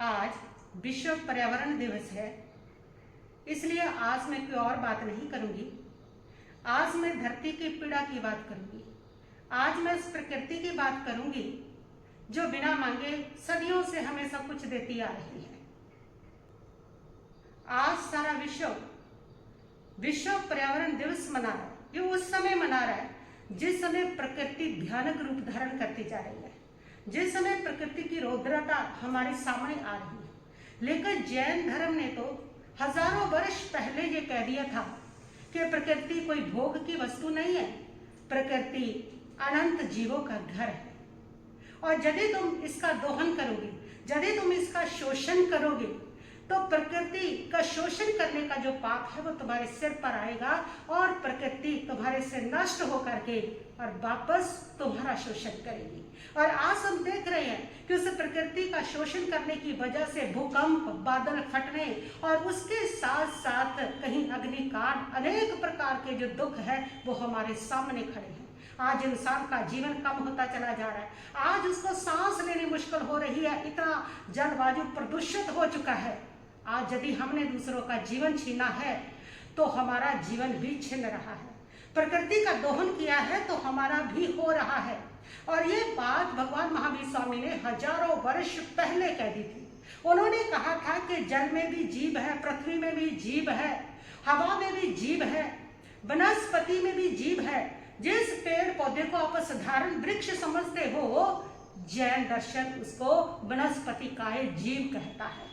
आज विश्व पर्यावरण दिवस है, इसलिए आज मैं कोई और बात नहीं करूंगी। आज मैं धरती की पीड़ा की बात करूंगी। आज मैं इस प्रकृति की बात करूंगी जो बिना मांगे सदियों से हमें सब कुछ देती आ रही है। आज सारा विश्व पर्यावरण दिवस मना रहा है। ये उस समय मना रहा है जिस समय प्रकृति भयानक रूप धारण करती जा रही है, जिस समय प्रकृति की रौद्रता हमारे सामने आ रही है। लेकिन जैन धर्म ने तो हजारों वर्ष पहले ये कह दिया था कि प्रकृति कोई भोग की वस्तु नहीं है, प्रकृति अनंत जीवों का घर है। और यदि तुम इसका दोहन करोगे, यदि तुम इसका शोषण करोगे, तो प्रकृति का शोषण करने का जो पाप है वो तुम्हारे सिर पर आएगा और प्रकृति तुम्हारे से नष्ट होकर के और वापस तुम्हारा शोषण करेगी। और आज हम देख रहे हैं कि उस प्रकृति का शोषण करने की वजह से भूकंप, बादल फटने और उसके साथ साथ कहीं अग्निकांड, अनेक प्रकार के जो दुख है वो हमारे सामने खड़े हैं। आज इंसान का जीवन कम होता चला जा रहा है। आज उसको सांस लेनी मुश्किल हो रही है, इतना जलवायु प्रदूषित हो चुका है। आज यदि हमने दूसरों का जीवन छीना है तो हमारा जीवन भी छिन रहा है। प्रकृति का दोहन किया है तो हमारा भी हो रहा है। और ये बात भगवान महावीर स्वामी ने हजारों वर्ष पहले कह दी थी। उन्होंने कहा था कि जल में भी जीव है, पृथ्वी में भी जीव है, हवा में भी जीव है, वनस्पति में भी जीव है। जिस पेड़ पौधे को आप साधारण वृक्ष समझते हो, जैन दर्शन उसको वनस्पति काय जीव कहता है।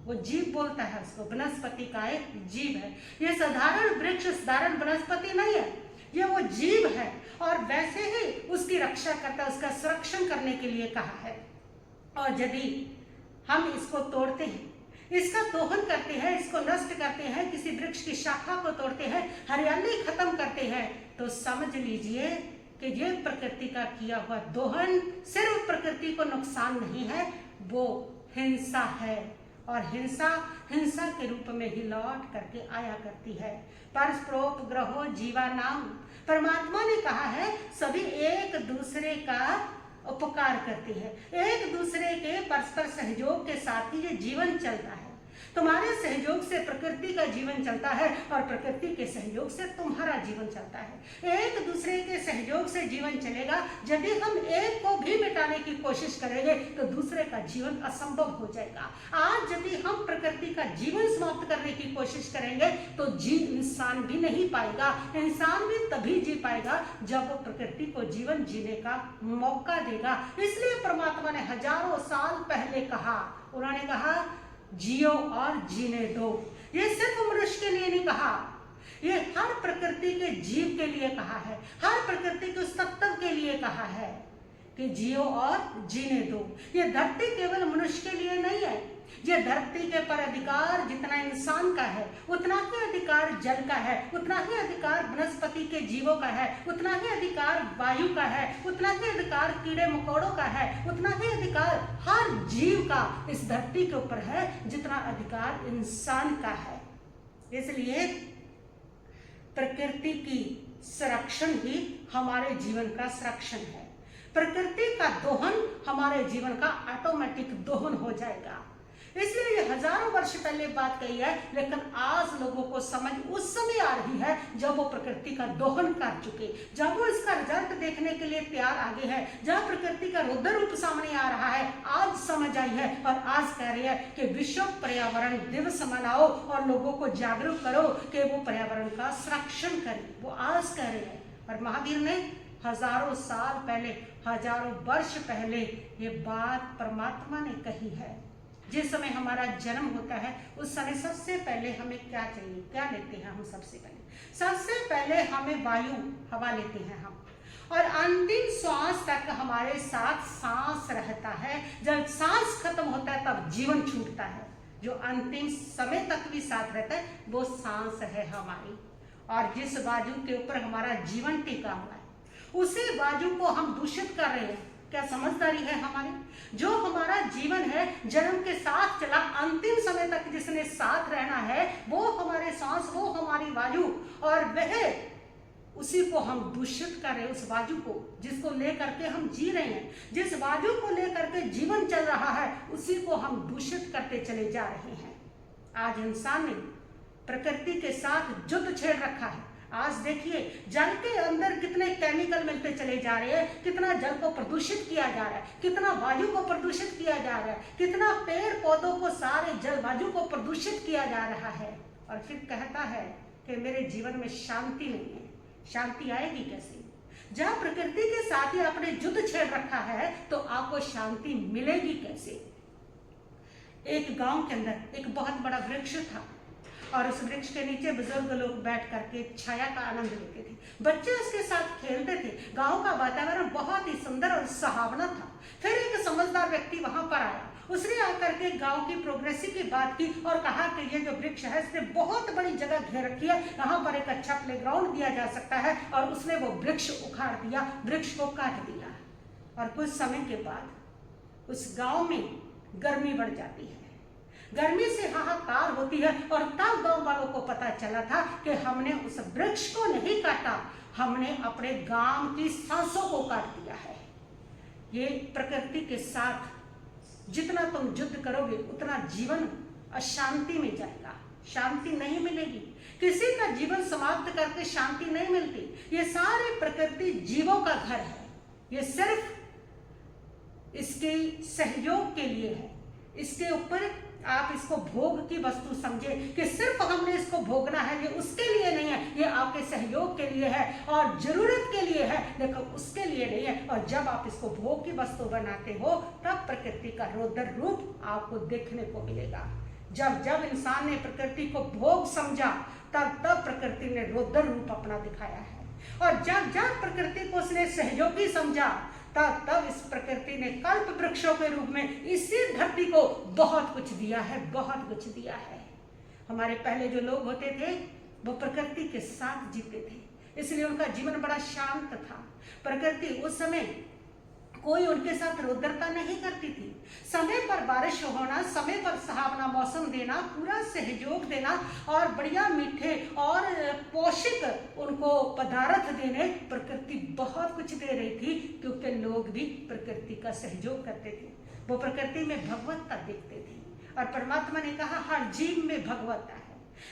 वो जीव बोलता है उसको, वनस्पति काय जीव है। ये साधारण वृक्ष, साधारण वनस्पति नहीं है, ये वो जीव है। और वैसे ही उसकी रक्षा करता है, उसका संरक्षण करने के लिए कहा है। और यदि हम इसको तोड़ते हैं, इसका दोहन करते हैं, इसको नष्ट करते हैं, किसी वृक्ष की शाखा को तोड़ते हैं, हरियाली खत्म करते हैं, तो समझ लीजिए कि ये प्रकृति का किया हुआ दोहन सिर्फ प्रकृति को नुकसान नहीं है, वो हिंसा है। और हिंसा के रूप में ही लौट करके आया करती है। परस्परोपग्रहो जीवा नाम, परमात्मा ने कहा है सभी एक दूसरे का उपकार करते हैं, एक दूसरे के परस्पर सहयोग के साथ ही ये जीवन चलता है। तुम्हारे सहयोग से प्रकृति का जीवन चलता है और प्रकृति के सहयोग से तुम्हारा जीवन चलता है। एक दूसरे के सहयोग से जीवन चलेगा। यदि हम एक को भी मिटाने की कोशिश करेंगे तो दूसरे का जीवन असंभव हो जाएगा। आज यदि हम प्रकृति का जीवन समाप्त करने की कोशिश करेंगे तो इंसान भी नहीं पाएगा। इंसान भी तभी जी पाएगा जब वो प्रकृति को जीवन जीने का मौका देगा। इसलिए परमात्मा ने हजारों साल पहले कहा, उन्होंने कहा जियो और जीने दो। ये सिर्फ मनुष्य के लिए नहीं कहा, ये हर प्रकृति के जीव के लिए कहा है, हर प्रकृति के उस तत्व के लिए कहा है कि जियो और जीने दो। ये धरती केवल मनुष्य के लिए नहीं है, ये धरती के पर अधिकार जितना इंसान का है उतना ही अधिकार जल का है, उतना ही अधिकार वनस्पति के जीवों का है, उतना ही अधिकार वायु का है, उतना ही अधिकार कीड़े मकोड़ों का है, उतना ही अधिकार हर जीव का इस धरती के ऊपर है जितना अधिकार इंसान का है। इसलिए प्रकृति की संरक्षण ही हमारे जीवन का संरक्षण है। प्रकृति का दोहन हमारे जीवन का ऑटोमेटिक दोहन हो जाएगा। इसलिए ये हजारों वर्ष पहले बात कही है, लेकिन आज लोगों को समझ उस समय आ रही है जब वो प्रकृति का दोहन कर चुके, जब वो इसका रिजल्ट देखने के लिए तैयार आगे है, जब प्रकृति का रौद्र रूप सामने आ रहा है, आज समझ आई है। और आज कह रही है कि विश्व पर्यावरण दिवस मनाओ और लोगों को जागरूक करो कि वो पर्यावरण का संरक्षण करें। वो आज कह रहे हैं। और महावीर ने हजारों साल पहले, हजारों वर्ष पहले ये बात परमात्मा ने कही है। जिस समय हमारा जन्म होता है उस समय सबसे पहले हमें क्या चाहिए, क्या लेते हैं हम? सबसे पहले हमें वायु, हवा लेते हैं हम, और अंतिम श्वास तक हमारे साथ सांस रहता है। जब सांस खत्म होता है तब जीवन छूटता है। जो अंतिम समय तक भी साथ रहता है वो सांस है हमारी। और जिस वायु के ऊपर हमारा जीवन टिका हुआ है उसी वायु को हम दूषित कर रहे हैं। क्या समझदारी है हमारी? जो हमारा जीवन है जन्म के साथ चला, अंतिम समय तक जिसने साथ रहना है वो हमारे सांस, वो हमारी वायु, और वह उसी को हम दूषित कर रहे हैं, उस वायु को जिसको लेकर के हम जी रहे हैं, जिस वायु को लेकर के जीवन चल रहा है, उसी को हम दूषित करते चले जा रहे हैं। आज इंसान ने प्रकृति के साथ युद्ध छेड़ रखा है। आज देखिए जल के अंदर कितने केमिकल मिलते चले जा रहे हैं, कितना जल को प्रदूषित किया जा रहा है, कितना वायु को प्रदूषित किया जा रहा है, कितना पेड़ पौधों को, सारे जलवायु को प्रदूषित किया जा रहा है। और फिर कहता है कि मेरे जीवन में शांति नहीं है। शांति आएगी कैसे? जहाँ प्रकृति के साथ ही आपने युद्ध छेड़ रखा है तो आपको शांति मिलेगी कैसे? एक गांव के अंदर एक बहुत बड़ा वृक्ष था और उस वृक्ष के नीचे बुजुर्ग लोग बैठ करके छाया का आनंद लेते थे, बच्चे उसके साथ खेलते थे। गांव का वातावरण बहुत ही सुंदर और सुहावना था। फिर एक समझदार व्यक्ति वहां पर आया, उसने आकर के गांव की प्रोग्रेसिव की बात की और कहा कि ये जो वृक्ष है इसने बहुत बड़ी जगह घेर रखी है, यहाँ पर एक अच्छा प्लेग्राउंड दिया जा सकता है। और उसने वो वृक्ष उखाड़ दिया, वृक्ष को काट दिया। और कुछ समय के बाद उस गांव में गर्मी बढ़ जाती है, गर्मी से हाहाकार होती है। और तब गांव वालों को पता चला था कि हमने उस वृक्ष को नहीं काटा, हमने अपने गांव की सांसों को काट दिया है। ये प्रकृति के साथ जितना तुम युद्ध करोगे उतना जीवन अशांति में जाएगा, शांति नहीं मिलेगी। किसी का जीवन समाप्त करके शांति नहीं मिलती। ये सारे प्रकृति जीवों का घर है, ये सिर्फ इसके सहयोग के लिए है। इसके ऊपर आप इसको भोग की वस्तु समझे कि सिर्फ हमने इसको भोगना है, ये उसके लिए नहीं है, ये आपके सहयोग के लिए है और जरूरत के लिए है, लेकिन उसके लिए नहीं है। और जब आप इसको भोग की वस्तु बनाते हो तब प्रकृति का रौद्र रूप आपको देखने को मिलेगा। जब जब इंसान ने प्रकृति को भोग समझा तब तब प्रकृति ने रौद्र रूप अपना दिखाया है। और जब जब प्रकृति को उसने सहयोगी समझा तब तब इस प्रकृति ने कल्प वृक्षों के रूप में इसी धरती को बहुत कुछ दिया है, बहुत कुछ दिया है। हमारे पहले जो लोग होते थे वो प्रकृति के साथ जीते थे, इसलिए उनका जीवन बड़ा शांत था। प्रकृति उस समय कोई उनके साथ रौद्रता नहीं करती थी। समय पर बारिश होना, समय पर सुहावना मौसम देना, पूरा सहयोग देना और बढ़िया मीठे और पोषक उनको पदार्थ देने, प्रकृति बहुत कुछ दे रही थी क्योंकि लोग भी प्रकृति का सहयोग करते थे। वो प्रकृति में भगवत्ता देखते थे और परमात्मा ने कहा हर जीव में भगवत्ता है,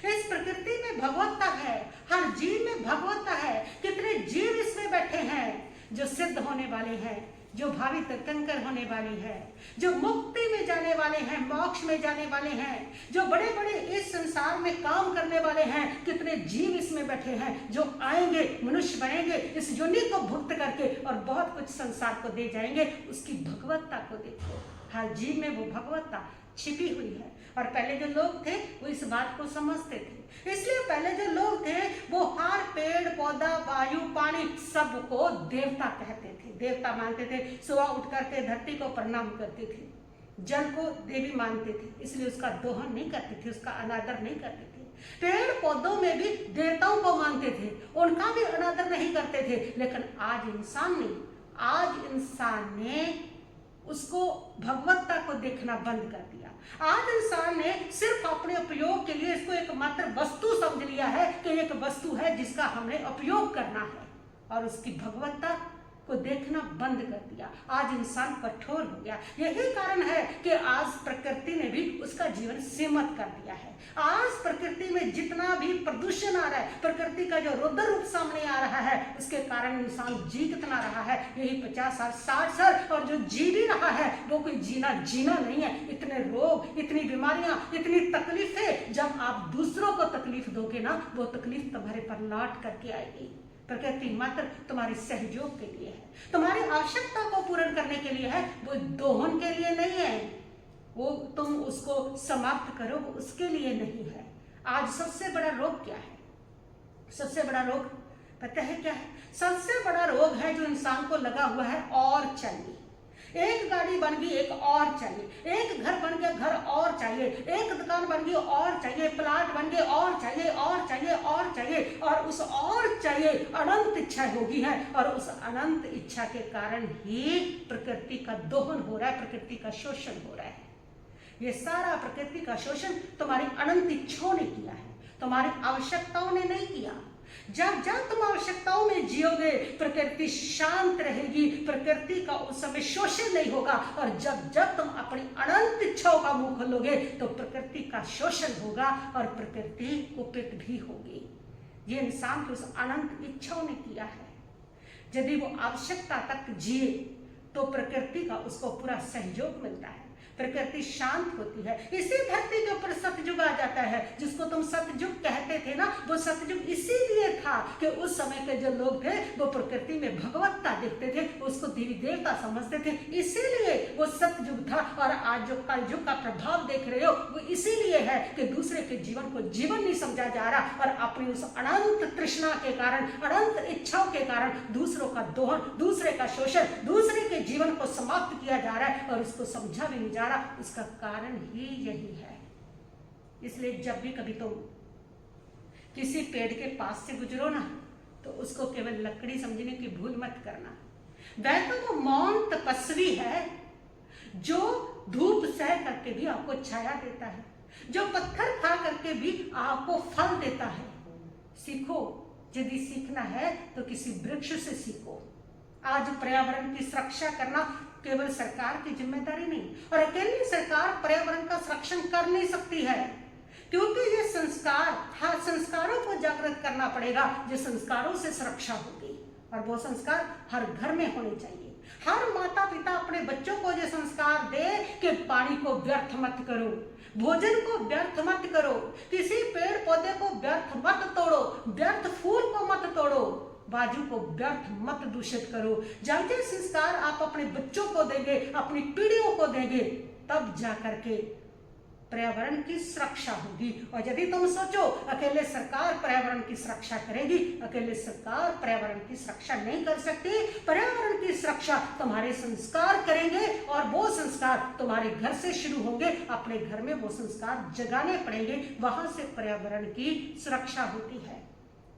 इस प्रकृति में भगवत्ता है, हर जीव में भगवत्ता है। कितने जीव इसमें बैठे हैं जो सिद्ध होने वाले हैं, जो भावी तीर्थंकर होने वाले हैं, जो मुक्ति में जाने वाले हैं, मोक्ष में जाने वाले हैं, जो बड़े बड़े इस संसार में काम करने वाले हैं। कितने जीव इसमें बैठे हैं जो आएंगे, मनुष्य बनेंगे, इस योनि को भुक्त करके और बहुत कुछ संसार को दे जाएंगे। उसकी भगवत्ता को देखो, हर जीव में वो भगवत्ता छिपी हुई है। और पहले जो लोग थे वो इस बात को समझते थे, इसलिए पहले जो लोग थे वो हर पेड़ पौधा, वायु, पानी सबको देवता कहते थे, देवता मानते थे। सुबह उठ करके धरती को प्रणाम करते थे, जल को देवी मानते थे, इसलिए उसका दोहन नहीं करते थे, उसका अनादर नहीं करते थे। पेड़ पौधों में भी देवताओं को मानते थे, उनका भी अनादर नहीं करते थे। लेकिन आज इंसान ने उसको भगवत्ता को देखना बंद कर दिया। आज इंसान ने सिर्फ अपने उपयोग के लिए इसको एक मात्र वस्तु समझ लिया है कि एक वस्तु है जिसका हमें उपयोग करना है, और उसकी भगवत्ता को देखना बंद कर दिया। आज इंसान कठोर हो गया। यही कारण है कि आज प्रकृति ने भी उसका जीवन सीमित कर दिया है। आज प्रकृति में जितना भी प्रदूषण आ रहा है, प्रकृति का जो रौद्र रूप सामने आ रहा है, उसके कारण इंसान जी कितना रहा है, यही 50 साल 60 साल, और जो जी भी रहा है वो कोई जीना नहीं है। इतने रोग, इतनी बीमारियां, इतनी तकलीफें, जब आप दूसरों को तकलीफ दोगे ना, वो तकलीफ तुम्हारे पर लौट करके आएगी। प्रकृति मात्र तुम्हारे सहयोग के लिए है, तुम्हारी आवश्यकता को पूर्ण करने के लिए है, वो दोहन के लिए नहीं है। वो तुम उसको समाप्त करो, वो उसके लिए नहीं है। आज सबसे बड़ा रोग क्या है? सबसे बड़ा रोग पता है क्या है? सबसे बड़ा रोग है जो इंसान को लगा हुआ है, और चाहिए। एक गाड़ी बन गई, एक और चाहिए। एक घर बन गया, घर और चाहिए। एक दुकान बन गई, और चाहिए। प्लाट बन गए, और चाहिए, और चाहिए, और चाहिए। और उस और चाहिए अनंत इच्छा होगी है, और उस अनंत इच्छा के कारण ही प्रकृति का दोहन हो रहा है, प्रकृति का शोषण हो रहा है। ये सारा प्रकृति का शोषण तुम्हारी अनंत इच्छाओं ने किया है, तुम्हारी आवश्यकताओं ने नहीं किया। जब जब तुम आवश्यकताओं में जियोगे, प्रकृति शांत रहेगी, प्रकृति का उस समय शोषण नहीं होगा। और जब जब तुम अपनी अनंत इच्छाओं का मुंह खोलोगे तो प्रकृति का शोषण होगा और प्रकृति कुपित भी होगी। ये इंसान की उस अनंत इच्छाओं ने किया है। यदि वो आवश्यकता तक जिए तो प्रकृति का उसको पूरा सहयोग मिलता है, प्रकृति शांत होती है। इसी धरती के ऊपर सतयुग आ जाता है, जिसको तुम सतयुग कहते थे ना, वो सतयुग इसीलिए था कि उस समय के जो लोग थे वो प्रकृति में भगवत्ता देखते थे, उसको देवी देवता समझते थे, इसीलिए वो सतयुग था। और आज जो कलयुग का प्रभाव देख रहे हो वो इसीलिए है कि दूसरे के जीवन को जीवन नहीं समझा जा रहा और अपनी उस अनंत तृष्णा के कारण, अनंत इच्छाओं के कारण दूसरों का दोहन, दूसरे का शोषण, दूसरे के जीवन को समाप्त किया जा रहा है और उसको समझा भी नहीं जा रहा। उसका कारण ही यही है। इसलिए जब भी कभी तुम किसी पेड़ के पास से गुजरो ना तो उसको केवल लकड़ी समझने की भूल मत करना। वह तो वो मौन तपस्वी है जो धूप सह करके भी आपको छाया देता है, जो पत्थर खा करके भी आपको फल देता है। सीखो, यदि सीखना है तो किसी वृक्ष से सीखो। आज पर्यावरण की सुरक्षा करना केवल सरकार की जिम्मेदारी नहीं, और अकेली सरकार पर्यावरण का संरक्षण कर नहीं सकती है, क्योंकि ये संस्कार, हर संस्कारों को जागृत करना पड़ेगा, जो संस्कारों से सुरक्षा होगी। और वो संस्कार हर घर में होने चाहिए। हर माता पिता अपने बच्चों को ये संस्कार दे कि पानी को व्यर्थ मत करो, भोजन को व्यर्थ मत करो, किसी पेड़ पौधे को व्यर्थ मत तोड़ो, व्यर्थ फूल को मत तोड़ो, बाजू को व्यर्थ मत दूषित करो। जब ये संस्कार आप अपने बच्चों को देंगे, अपनी पीढ़ियों को देंगे, तब जाकर के पर्यावरण की सुरक्षा होगी। और यदि तुम सोचो अकेले सरकार पर्यावरण की सुरक्षा करेगी, अकेले सरकार पर्यावरण की सुरक्षा नहीं कर सकती। पर्यावरण की सुरक्षा तुम्हारे संस्कार करेंगे और वो संस्कार तुम्हारे घर से शुरू होंगे। अपने घर में वो संस्कार जगाने पड़ेंगे, वहां से पर्यावरण की सुरक्षा होती है।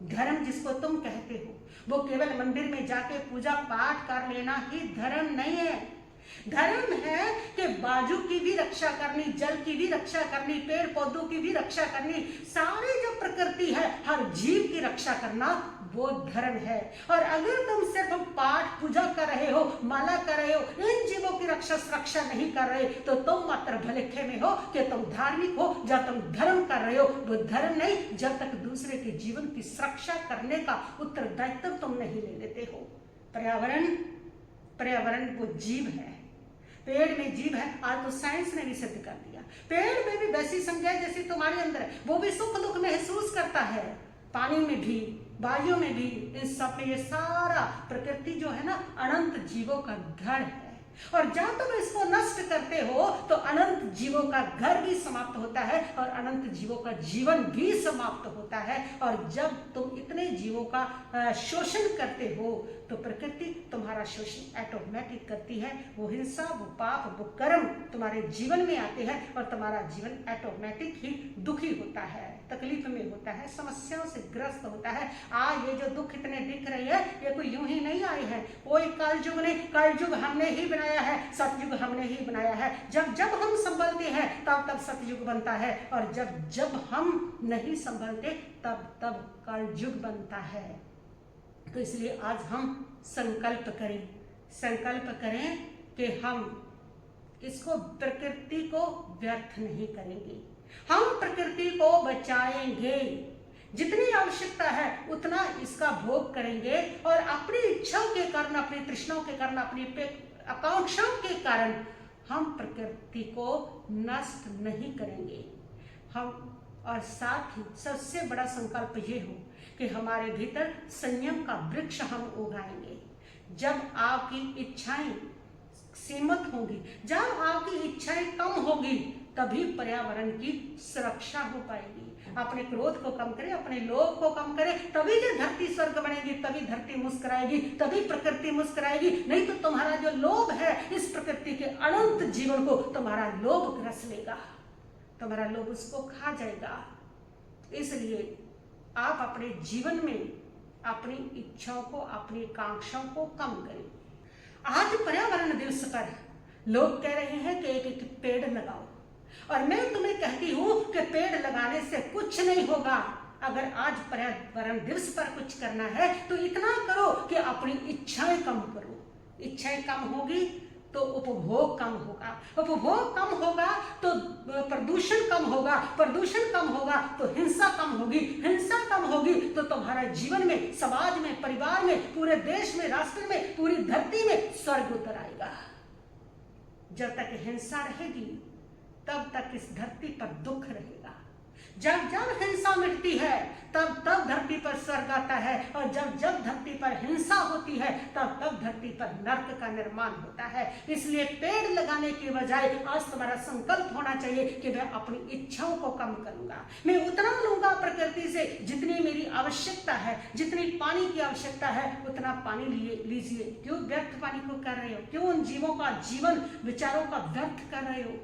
धर्म जिसको तुम कहते हो वो केवल मंदिर में जाके पूजा पाठ कर लेना ही धर्म नहीं है। धर्म है कि बाजू की भी रक्षा करनी, जल की भी रक्षा करनी, पेड़ पौधों की भी रक्षा करनी, सारी जो प्रकृति है हर जीव की रक्षा करना, वो धर्म है। और अगर तुम सिर्फ पाठ पूजा कर रहे हो, माला कर रहे हो, इन जीवों की सुरक्षा नहीं कर रहे, तो तुम मात्र भलेखे में हो कि तुम धार्मिक हो। जब तुम धर्म कर रहे हो वो धर्म नहीं, जब तक दूसरे के जीवन की सुरक्षा करने का उत्तरदायित्व तुम नहीं ले लेते हो। पर्यावरण वो जीव है, पेड़ में जीव है। आज तो साइंस ने भी सिद्ध कर दिया, पेड़ में भी वैसी संज्ञा जैसी तुम्हारे अंदर है, वो भी सुख दुख महसूस करता है। पानी में भी, वायु में भी, इन सब में ये सारा प्रकृति जो है ना अनंत जीवों का घर है। और जब तुम इसको नष्ट करते हो तो अनंत जीवों का घर भी समाप्त होता है और अनंत जीवों का जीवन भी समाप्त होता है। और जब तुम इतने जीवों का शोषण करते हो तो प्रकृति तुम्हारा शोषण ऑटोमेटिक करती है। वो हिंसा, वो पाप, वो कर्म तुम्हारे जीवन में आते हैं और तुम्हारा जीवन ऑटोमेटिक ही दुखी होता है, तकलीफ में होता है, समस्याओं से ग्रस्त होता है। आज ये जो दुख इतने दिख रहे हैं ये कोई यूं ही नहीं आए हैं, कोई कलयुग ने, कलयुग हमने ही बनाया है, सतयुग हमने ही बनाया है। जब जब हम संभलते हैं तब तब सतयुग बनता है, और जब जब हम नहीं संभलते तब तब कलयुग बनता है। तो इसलिए आज हम संकल्प करें कि हम इसको, प्रकृति को व्यर्थ नहीं करेंगे, हम प्रकृति को बचाएंगे। जितनी आवश्यकता है उतना इसका भोग करेंगे और अपनी इच्छाओं के कारण, अपनी तृष्णाओं के कारण, अपनी आकांक्षाओं के कारण हम प्रकृति को नष्ट नहीं करेंगे। हम, और साथ ही सबसे बड़ा संकल्प ये हो कि हमारे भीतर संयम का वृक्ष हम उगाएंगे। जब आपकी इच्छाएं सीमित होंगी, जब आपकी इच्छाएं कम होगी, तभी पर्यावरण की सुरक्षा हो पाएगी। अपने क्रोध को कम करें, अपने लोभ को कम करें, तभी जो धरती स्वर्ग बनेगी, तभी धरती मुस्कुराएगी, तभी प्रकृति मुस्कुराएगी। नहीं तो तुम्हारा जो लोभ है इस प्रकृति के अनंत जीवन को तुम्हारा लोभ ग्रस लेगा, तुम्हारा लोभ उसको खा जाएगा। इसलिए आप अपने जीवन में अपनी इच्छाओं को, अपनी आकांक्षाओं को कम करें। आज पर्यावरण दिवस पर लोग कह रहे हैं कि एक पेड़ लगाओ, और मैं तुम्हें कहती हूं कि पेड़ लगाने से कुछ नहीं होगा। अगर आज पर्यावरण दिवस पर कुछ करना है तो इतना करो कि अपनी इच्छाएं कम करो। इच्छाएं कम होगी तो उपभोग कम होगा, उपभोग कम होगा तो प्रदूषण कम होगा, प्रदूषण कम होगा तो हिंसा कम होगी, हिंसा कम होगी तो तुम्हारा जीवन में, समाज में, परिवार में, पूरे देश में, राष्ट्र में, पूरी धरती में स्वर्ग उतर आएगा। जब तक हिंसा रहेगी तब तक इस धरती पर दुख रहेगा। जब जब हिंसा मिटती है तब तब धरती पर स्वर्ग आता है, और जब जब धरती पर हिंसा होती है तब तब धरती पर नर्क का निर्माण होता है। इसलिए पेड़ लगाने के बजाय आज तुम्हारा संकल्प होना चाहिए कि मैं अपनी इच्छाओं को कम करूंगा, मैं उतना लूंगा प्रकृति से जितनी मेरी आवश्यकता है, जितनी पानी की आवश्यकता है उतना पानी लीजिए। क्यों व्यर्थ पानी को कर रहे हो? क्यों उन जीवों का जीवन विचारों का व्यर्थ कर रहे हो?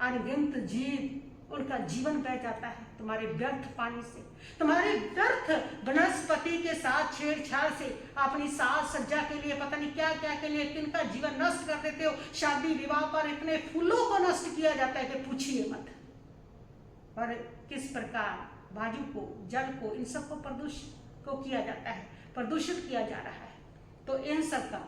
अनगिनत जीव, उनका जीवन बह जाता है तुम्हारे व्यर्थ पानी से, तुम्हारे व्यर्थ वनस्पति के साथ छेड़छाड़ से, अपनी साज सज्जा के लिए, पता नहीं क्या क्या के लिए किनका जीवन नष्ट कर देते हो। शादी विवाह पर इतने फूलों को नष्ट किया जाता है कि पूछिए मत। और किस प्रकार वायु को, जल को, इन सबको प्रदूषित को किया जाता है, प्रदूषित किया जा रहा है। तो इन सब का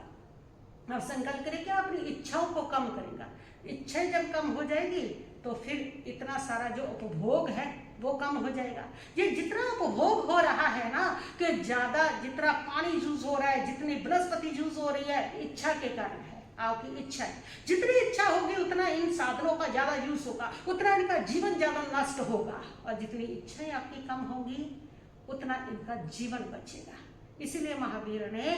अब संकल्प करें कि अपनी इच्छाओं को कम करेगा। इच्छाएं जब कम हो जाएगी तो फिर इतना सारा जो उपभोग है वो कम हो जाएगा। ये जितना उपभोग हो रहा है ना, कि ज्यादा जितना पानी यूज हो रहा है, जितनी वनस्पति यूज हो रही है, इच्छा के कारण है। आपकी इच्छा है, जितनी इच्छा होगी उतना इन साधनों का ज्यादा यूज होगा, उतना इनका जीवन ज्यादा नष्ट होगा। और जितनी इच्छाएं आपकी कम होंगी उतना इनका जीवन बचेगा। इसीलिए महावीर ने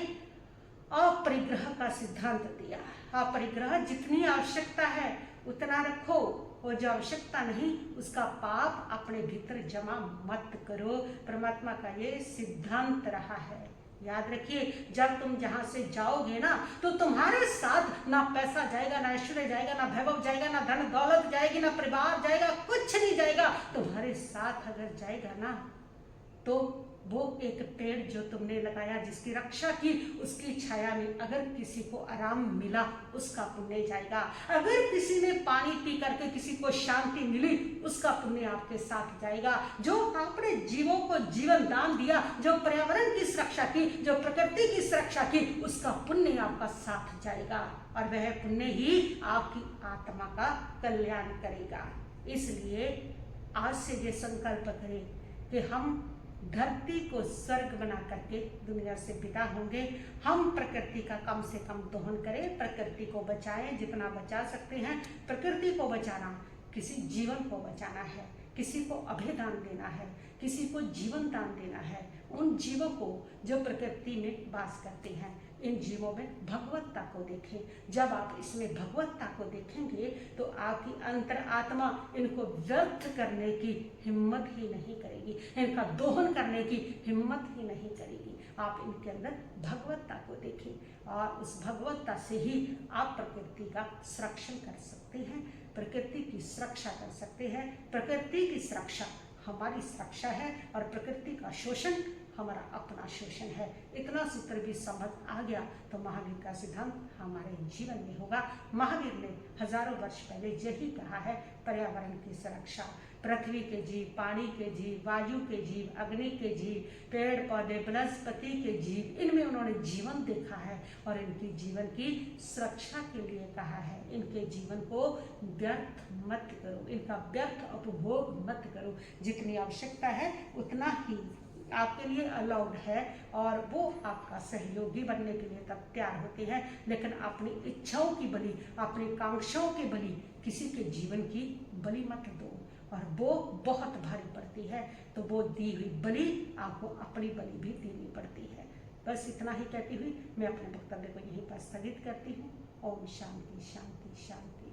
अपरिग्रह का सिद्धांत दिया। अपरिग्रह, जितनी आवश्यकता है उतना रखो, और जो आवश्यकता नहीं उसका पाप अपने भीतर जमा मत करो। परमात्मा का ये सिद्धांत रहा है। याद रखिए, जब तुम जहां से जाओगे ना तो तुम्हारे साथ ना पैसा जाएगा, ना ऐश्वर्य जाएगा, ना वैभव जाएगा, ना धन दौलत जाएगी, ना परिवार जाएगा, कुछ नहीं जाएगा। तुम्हारे साथ अगर जाएगा ना तो वो एक पेड़ जो तुमने लगाया, जिसकी रक्षा की, उसकी छाया में अगर किसी को आराम मिला उसका पुण्य जाएगा। अगर किसी ने पानी पी करके किसी को शांति मिली उसका पुण्य आपके साथ जाएगा। जो आपने जीवों को जीवन दान दिया, जो पर्यावरण की सुरक्षा की, जो प्रकृति की सुरक्षा की, उसका पुण्य आपका साथ जाएगा। और वह पुण्य ही आपकी आत्मा का कल्याण करेगा। इसलिए आज से ये संकल्प करें कि हम धरती को स्वर्ग बना करके दुनिया से विदा होंगे। हम प्रकृति का कम से कम दोहन करें, प्रकृति को बचाएं जितना बचा सकते हैं। प्रकृति को बचाना किसी जीवन को बचाना है, किसी को अभयदान देना है, किसी को जीवन दान देना है। उन जीवों को जो प्रकृति में वास करते हैं, इन जीवों में भगवत्ता को देखें। जब आप इसमें भगवत्ता को देखेंगे तो आपकी अंतर आत्मा इनको व्यर्थ करने की हिम्मत ही नहीं करेगी, इनका दोहन करने की हिम्मत ही नहीं करेगी। आप इनके अंदर भगवत्ता को देखें और उस भगवत्ता से ही आप प्रकृति का संरक्षण कर सकते हैं, प्रकृति की सुरक्षा कर सकते हैं। प्रकृति की सुरक्षा हमारी सुरक्षा है और प्रकृति का शोषण हमारा अपना शोषण है। इतना सूत्र भी समझ आ गया तो महावीर का सिद्धांत हमारे जीवन में होगा। महावीर ने हजारों वर्ष पहले यही कहा है, पर्यावरण की सुरक्षा, पृथ्वी के जीव, पानी के जीव, वायु के जीव, अग्नि के जीव, पेड़ पौधे, वनस्पति के जीव, इनमें उन्होंने जीवन देखा है और इनकी जीवन की सुरक्षा के लिए कहा है। इनके जीवन को व्यर्थ मत करो, इनका व्यर्थ उपभोग मत करो। जितनी आवश्यकता है उतना ही आपके लिए अलाउड है और वो आपका सहयोगी बनने के लिए तब तैयार होते हैं। लेकिन अपनी इच्छाओं की बलि, अपनी कांक्षाओं की बलि, किसी के जीवन की बलि मत दो, और वो बहुत भारी पड़ती है। तो वो दी हुई बलि आपको अपनी बलि भी देनी पड़ती है। बस इतना ही कहती हुई मैं अपने वक्तव्य को यहीं पर स्थगित करती हूँ। ओम शांति शांति शांति।